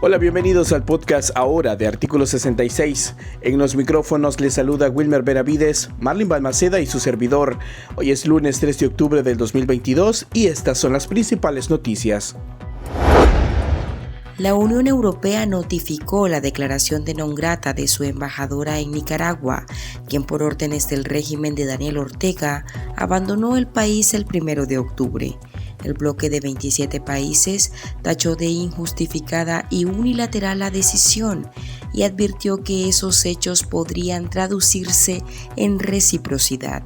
Hola, bienvenidos al podcast ahora de Artículo 66. En los micrófonos les saluda Wilmer Benavides, Marlin Balmaceda y su servidor. Hoy es lunes 3 de octubre del 2022 y estas son las principales noticias. La Unión Europea notificó la declaración de non grata de su embajadora en Nicaragua, quien por órdenes del régimen de Daniel Ortega abandonó el país el 1 de octubre. El bloque de 27 países tachó de injustificada y unilateral la decisión y advirtió que esos hechos podrían traducirse en reciprocidad.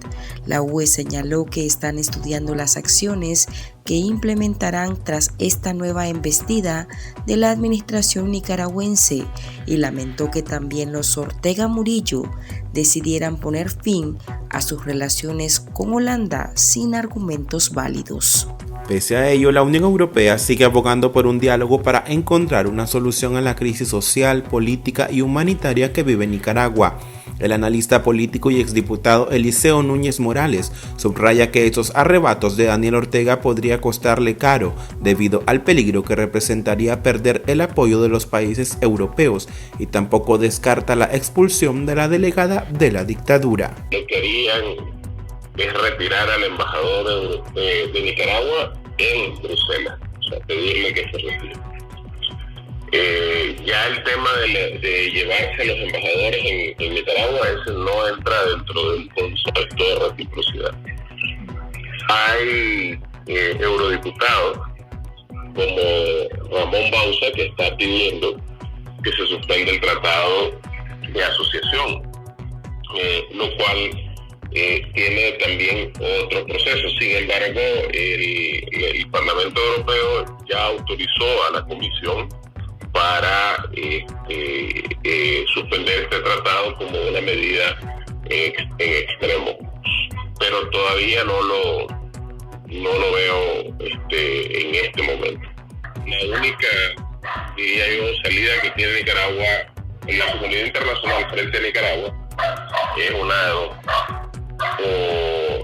La UE señaló que están estudiando las acciones que implementarán tras esta nueva embestida de la administración nicaragüense y lamentó que también los Ortega Murillo decidieran poner fin a sus relaciones con Holanda sin argumentos válidos. Pese a ello, la Unión Europea sigue abogando por un diálogo para encontrar una solución a la crisis social, política y humanitaria que vive Nicaragua. El analista político y exdiputado Eliseo Núñez Morales subraya que estos arrebatos de Daniel Ortega podría costarle caro debido al peligro que representaría perder el apoyo de los países europeos y tampoco descarta la expulsión de la delegada de la dictadura. Lo que harían es retirar al embajador de Nicaragua en Bruselas, o sea, pedirle que se retire. Ya el tema de llevarse a los embajadores en Nicaragua, ese no entra dentro del concepto de reciprocidad. Hay eurodiputados como Ramón Bauza que está pidiendo que se suspenda el tratado de asociación, lo cual tiene también otro proceso. Sin embargo, el Parlamento Europeo ya autorizó a la Comisión para suspender este tratado como una medida en extremo, pero todavía no lo veo en este momento. La única, diría yo, salida que tiene Nicaragua en la comunidad internacional frente a Nicaragua es una de dos: o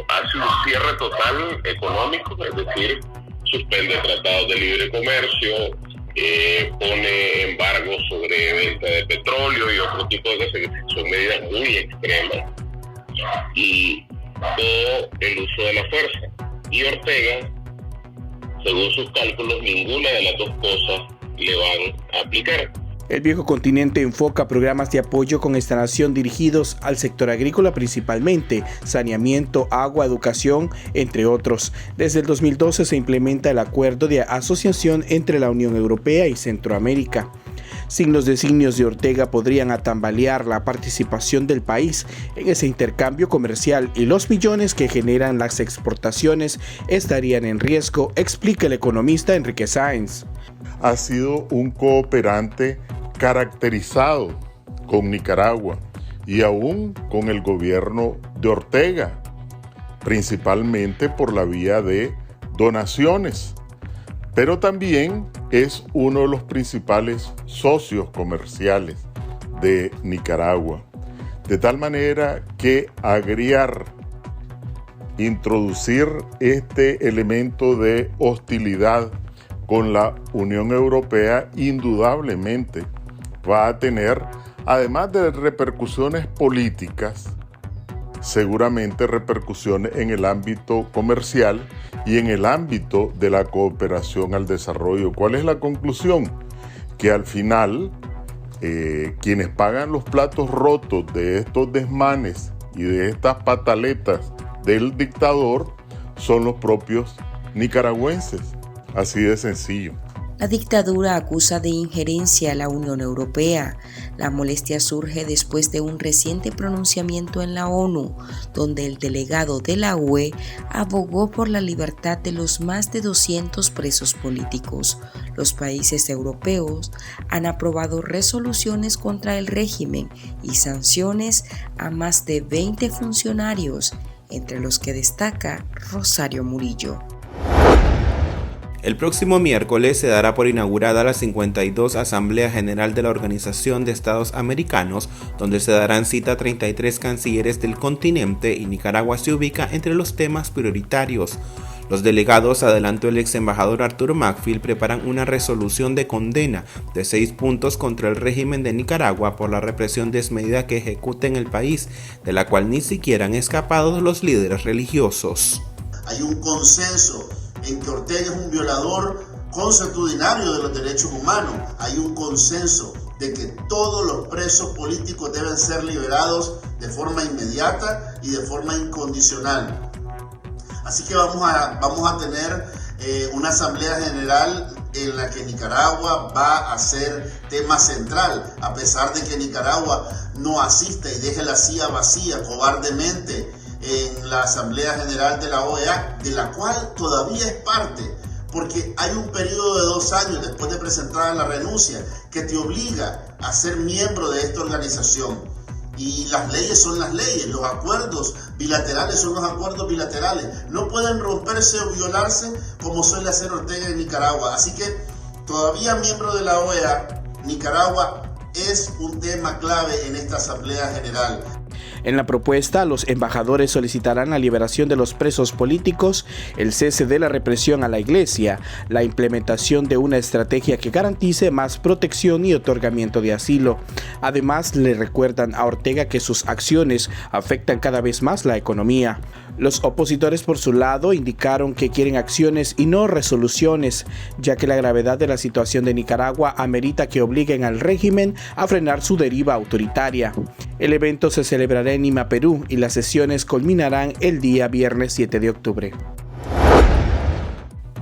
hace un cierre total económico, es decir, suspende tratados de libre comercio, pone embargos sobre venta de petróleo y otro tipo de cosas que son medidas muy extremas, o el uso de la fuerza. Y Ortega, según sus cálculos, ninguna de las dos cosas le van a aplicar. El viejo continente enfoca programas de apoyo con instalación dirigidos al sector agrícola principalmente, saneamiento, agua, educación, entre otros. Desde el 2012 se implementa el acuerdo de asociación entre la Unión Europea y Centroamérica. Signos designios de Ortega podrían atambalear la participación del país en ese intercambio comercial y los millones que generan las exportaciones estarían en riesgo, explica el economista Enrique Sáenz. Ha sido un cooperante caracterizado con Nicaragua y aún con el gobierno de Ortega, principalmente por la vía de donaciones, pero también es uno de los principales socios comerciales de Nicaragua, de tal manera que introducir este elemento de hostilidad con la Unión Europea indudablemente va a tener, además de repercusiones políticas, seguramente repercusiones en el ámbito comercial y en el ámbito de la cooperación al desarrollo. ¿Cuál es la conclusión? Que al final quienes pagan los platos rotos de estos desmanes y de estas pataletas del dictador son los propios nicaragüenses. Así de sencillo. La dictadura acusa de injerencia a la Unión Europea. La molestia surge después de un reciente pronunciamiento en la ONU, donde el delegado de la UE abogó por la libertad de los más de 200 presos políticos. Los países europeos han aprobado resoluciones contra el régimen y sanciones a más de 20 funcionarios, entre los que destaca Rosario Murillo. El próximo miércoles se dará por inaugurada la 52 Asamblea General de la Organización de Estados Americanos, donde se darán cita a 33 cancilleres del continente y Nicaragua se ubica entre los temas prioritarios. Los delegados, adelantó el ex embajador Arturo Macfield, preparan una resolución de condena de 6 puntos contra el régimen de Nicaragua por la represión desmedida que ejecuta en el país, de la cual ni siquiera han escapado los líderes religiosos. Hay un consenso en que Ortega es un violador consuetudinario de los derechos humanos. Hay un consenso de que todos los presos políticos deben ser liberados de forma inmediata y de forma incondicional. Así que vamos a tener una asamblea general en la que Nicaragua va a ser tema central, a pesar de que Nicaragua no asista y deje la silla vacía cobardemente en la Asamblea General de la OEA, de la cual todavía es parte, porque hay un periodo de 2 años después de presentar la renuncia que te obliga a ser miembro de esta organización. Y las leyes son las leyes, los acuerdos bilaterales son los acuerdos bilaterales. No pueden romperse o violarse como suele hacer Ortega en Nicaragua. Así que todavía miembro de la OEA, Nicaragua es un tema clave en esta Asamblea General. En la propuesta, los embajadores solicitarán la liberación de los presos políticos, el cese de la represión a la Iglesia, la implementación de una estrategia que garantice más protección y otorgamiento de asilo. Además, le recuerdan a Ortega que sus acciones afectan cada vez más la economía. Los opositores, por su lado, indicaron que quieren acciones y no resoluciones, ya que la gravedad de la situación de Nicaragua amerita que obliguen al régimen a frenar su deriva autoritaria. El evento se celebrará en Lima, Perú, y las sesiones culminarán el día viernes 7 de octubre.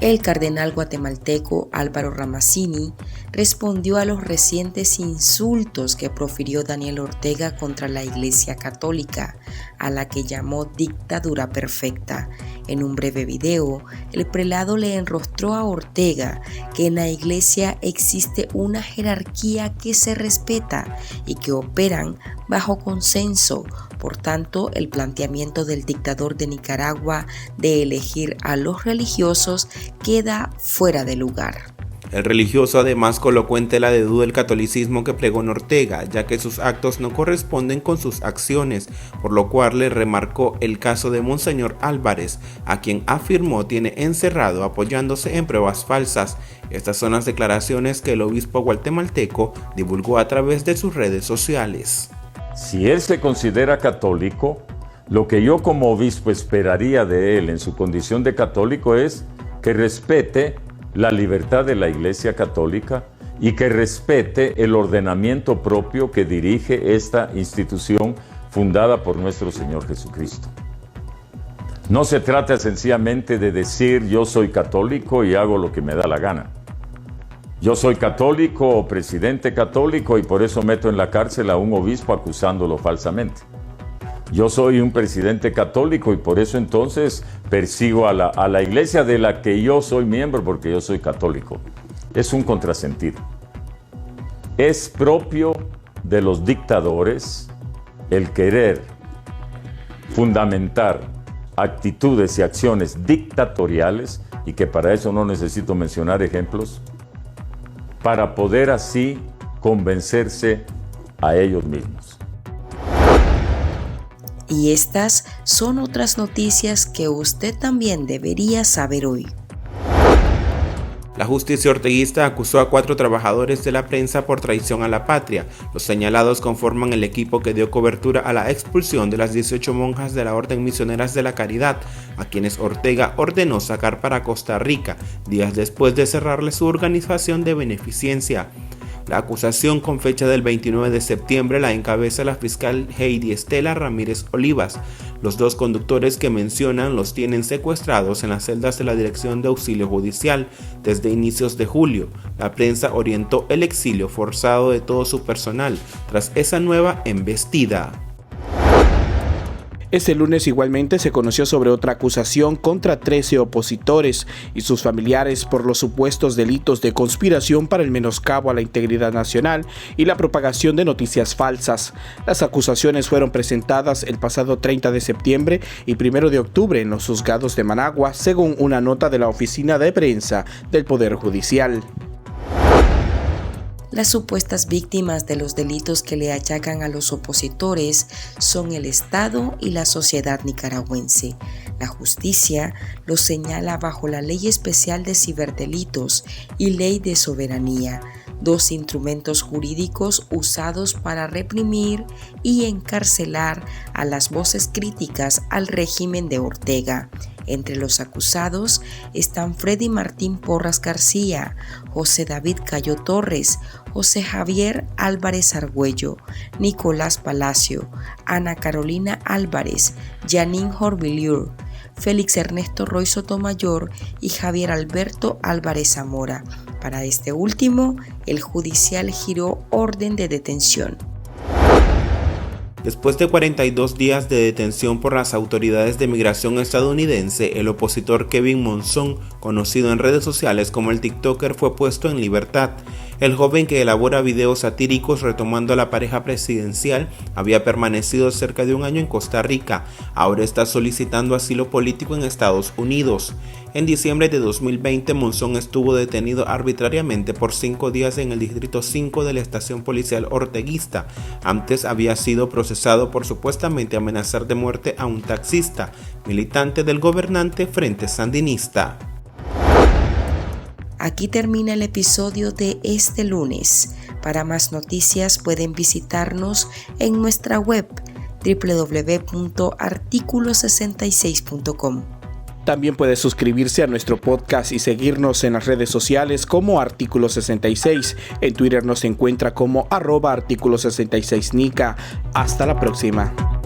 El cardenal guatemalteco Álvaro Ramazzini respondió a los recientes insultos que profirió Daniel Ortega contra la Iglesia Católica, a la que llamó dictadura perfecta. En un breve video, el prelado le enrostró a Ortega que en la Iglesia existe una jerarquía que se respeta y que operan bajo consenso. Por tanto, el planteamiento del dictador de Nicaragua de elegir a los religiosos queda fuera de lugar. El religioso además colocó en tela de duda el catolicismo que pregona Ortega, ya que sus actos no corresponden con sus acciones, por lo cual le remarcó el caso de Monseñor Álvarez, a quien afirmó tiene encerrado apoyándose en pruebas falsas. Estas son las declaraciones que el obispo guatemalteco divulgó a través de sus redes sociales. Si él se considera católico, lo que yo como obispo esperaría de él en su condición de católico es que respete la libertad de la Iglesia Católica y que respete el ordenamiento propio que dirige esta institución fundada por nuestro Señor Jesucristo. No se trata sencillamente de decir yo soy católico y hago lo que me da la gana. Yo soy católico o presidente católico y por eso meto en la cárcel a un obispo acusándolo falsamente. Yo soy un presidente católico y por eso entonces persigo a la iglesia de la que yo soy miembro porque yo soy católico. Es un contrasentido. Es propio de los dictadores el querer fundamentar actitudes y acciones dictatoriales, y que para eso no necesito mencionar ejemplos, para poder así convencerse a ellos mismos. Y estas son otras noticias que usted también debería saber hoy. La justicia orteguista acusó a 4 trabajadores de la prensa por traición a la patria. Los señalados conforman el equipo que dio cobertura a la expulsión de las 18 monjas de la Orden Misioneras de la Caridad, a quienes Ortega ordenó sacar para Costa Rica, días después de cerrarle su organización de beneficencia. La acusación con fecha del 29 de septiembre la encabeza la fiscal Heidi Estela Ramírez Olivas. Los 2 conductores que mencionan los tienen secuestrados en las celdas de la Dirección de Auxilio Judicial desde inicios de julio. La prensa orientó el exilio forzado de todo su personal tras esa nueva embestida. Este lunes igualmente se conoció sobre otra acusación contra 13 opositores y sus familiares por los supuestos delitos de conspiración para el menoscabo a la integridad nacional y la propagación de noticias falsas. Las acusaciones fueron presentadas el pasado 30 de septiembre y 1 de octubre en los juzgados de Managua, según una nota de la Oficina de Prensa del Poder Judicial. Las supuestas víctimas de los delitos que le achacan a los opositores son el Estado y la sociedad nicaragüense. La justicia lo señala bajo la Ley Especial de Ciberdelitos y Ley de Soberanía, dos instrumentos jurídicos usados para reprimir y encarcelar a las voces críticas al régimen de Ortega. Entre los acusados están Freddy Martín Porras García, José David Cayo Torres, José Javier Álvarez Argüello, Nicolás Palacio, Ana Carolina Álvarez, Janine Horvillier, Félix Ernesto Roy Sotomayor y Javier Alberto Álvarez Zamora. Para este último, el judicial giró orden de detención. Después de 42 días de detención por las autoridades de migración estadounidense, el opositor Kevin Monzón, conocido en redes sociales como el TikToker, fue puesto en libertad. El joven, que elabora videos satíricos retomando a la pareja presidencial, había permanecido cerca de un año en Costa Rica. Ahora está solicitando asilo político en Estados Unidos. En diciembre de 2020, Monzón estuvo detenido arbitrariamente por 5 días en el Distrito 5 de la estación policial orteguista. Antes había sido procesado por supuestamente amenazar de muerte a un taxista, militante del gobernante Frente Sandinista. Aquí termina el episodio de este lunes. Para más noticias pueden visitarnos en nuestra web www.articulo66.com. También puede suscribirse a nuestro podcast y seguirnos en las redes sociales como Artículo 66. En Twitter nos encuentra como @Artículo 66Nica. Hasta la próxima.